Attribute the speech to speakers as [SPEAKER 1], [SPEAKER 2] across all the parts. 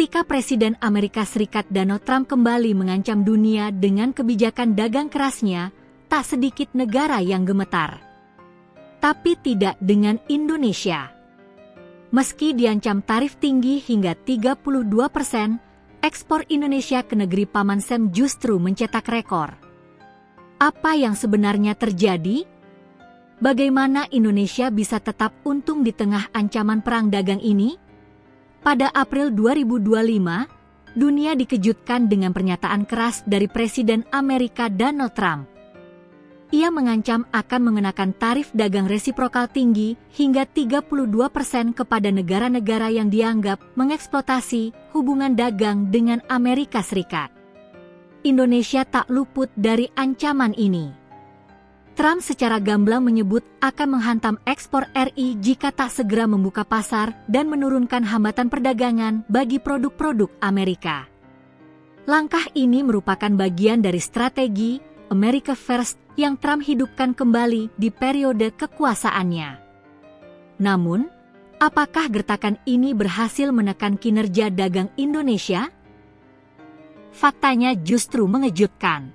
[SPEAKER 1] ketika Presiden Amerika Serikat Donald Trump kembali mengancam dunia dengan kebijakan dagang kerasnya, tak sedikit negara yang gemetar. Tapi tidak dengan Indonesia. Meski diancam tarif tinggi hingga 32%, ekspor Indonesia ke negeri Paman Sam justru mencetak rekor. Apa yang sebenarnya terjadi? Bagaimana Indonesia bisa tetap untung di tengah ancaman perang dagang ini? Pada April 2025, dunia dikejutkan dengan pernyataan keras dari Presiden Amerika Donald Trump. Ia mengancam akan mengenakan tarif dagang resiprokal tinggi hingga 32% kepada negara-negara yang dianggap mengeksploitasi hubungan dagang dengan Amerika Serikat. Indonesia tak luput dari ancaman ini. Trump secara gamblang menyebut akan menghantam ekspor RI jika tak segera membuka pasar dan menurunkan hambatan perdagangan bagi produk-produk Amerika. Langkah ini merupakan bagian dari strategi America First yang Trump hidupkan kembali di periode kekuasaannya. Namun, apakah gertakan ini berhasil menekan kinerja dagang Indonesia? Faktanya justru mengejutkan.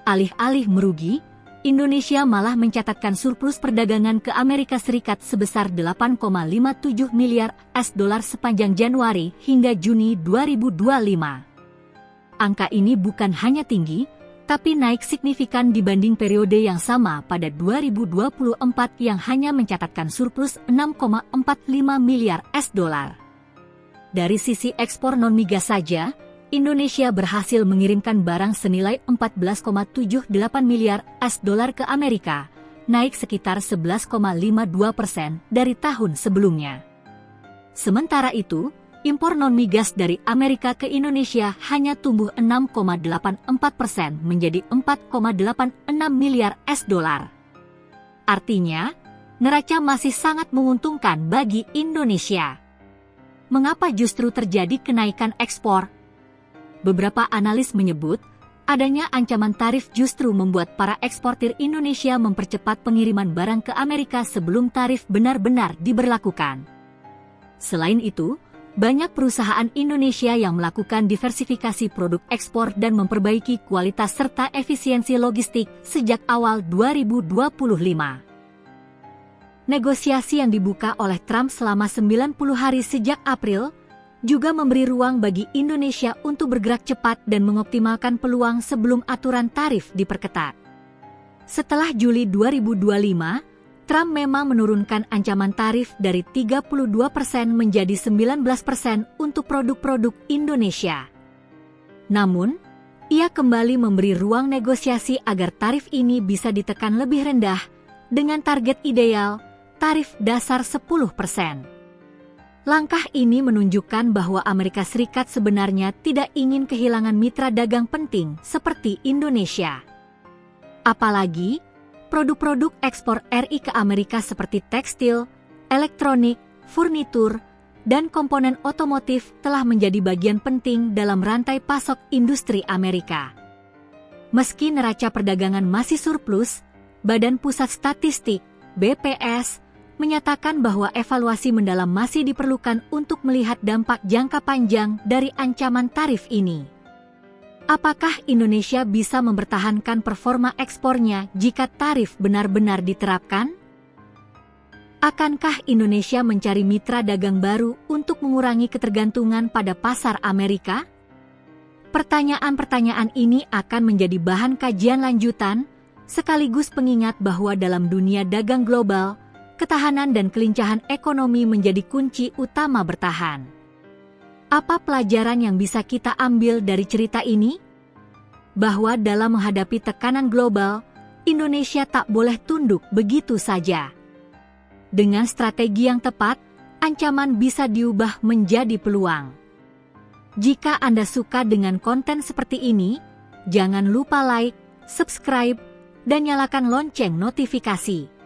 [SPEAKER 1] Alih-alih merugi, Indonesia malah mencatatkan surplus perdagangan ke Amerika Serikat sebesar 8,57 miliar US$ sepanjang Januari hingga Juni 2025. Angka ini bukan hanya tinggi, tapi naik signifikan dibanding periode yang sama pada 2024 yang hanya mencatatkan surplus 6,45 miliar US$. Dari sisi ekspor non-migas saja, Indonesia berhasil mengirimkan barang senilai 14,78 miliar US$ ke Amerika, naik sekitar 11,52% dari tahun sebelumnya. Sementara itu, impor non-migas dari Amerika ke Indonesia hanya tumbuh 6,84% menjadi 4,86 miliar US$. Artinya, neraca masih sangat menguntungkan bagi Indonesia. Mengapa justru terjadi kenaikan ekspor? Beberapa analis menyebut, adanya ancaman tarif justru membuat para eksportir Indonesia mempercepat pengiriman barang ke Amerika sebelum tarif benar-benar diberlakukan. Selain itu, banyak perusahaan Indonesia yang melakukan diversifikasi produk ekspor dan memperbaiki kualitas serta efisiensi logistik sejak awal 2025. Negosiasi yang dibuka oleh Trump selama 90 hari sejak April juga memberi ruang bagi Indonesia untuk bergerak cepat dan mengoptimalkan peluang sebelum aturan tarif diperketat. Setelah Juli 2025, Trump memang menurunkan ancaman tarif dari 32% menjadi 19% untuk produk-produk Indonesia. Namun, ia kembali memberi ruang negosiasi agar tarif ini bisa ditekan lebih rendah dengan target ideal tarif dasar 10%. Langkah ini menunjukkan bahwa Amerika Serikat sebenarnya tidak ingin kehilangan mitra dagang penting seperti Indonesia. Apalagi, produk-produk ekspor RI ke Amerika seperti tekstil, elektronik, furnitur, dan komponen otomotif telah menjadi bagian penting dalam rantai pasok industri Amerika. Meski neraca perdagangan masih surplus, Badan Pusat Statistik (BPS) menyatakan bahwa evaluasi mendalam masih diperlukan untuk melihat dampak jangka panjang dari ancaman tarif ini. Apakah Indonesia bisa mempertahankan performa ekspornya jika tarif benar-benar diterapkan? Akankah Indonesia mencari mitra dagang baru untuk mengurangi ketergantungan pada pasar Amerika? Pertanyaan-pertanyaan ini akan menjadi bahan kajian lanjutan, sekaligus pengingat bahwa dalam dunia dagang global, ketahanan dan kelincahan ekonomi menjadi kunci utama bertahan. Apa pelajaran yang bisa kita ambil dari cerita ini? Bahwa dalam menghadapi tekanan global, Indonesia tak boleh tunduk begitu saja. Dengan strategi yang tepat, ancaman bisa diubah menjadi peluang. Jika Anda suka dengan konten seperti ini, jangan lupa like, subscribe, dan nyalakan lonceng notifikasi.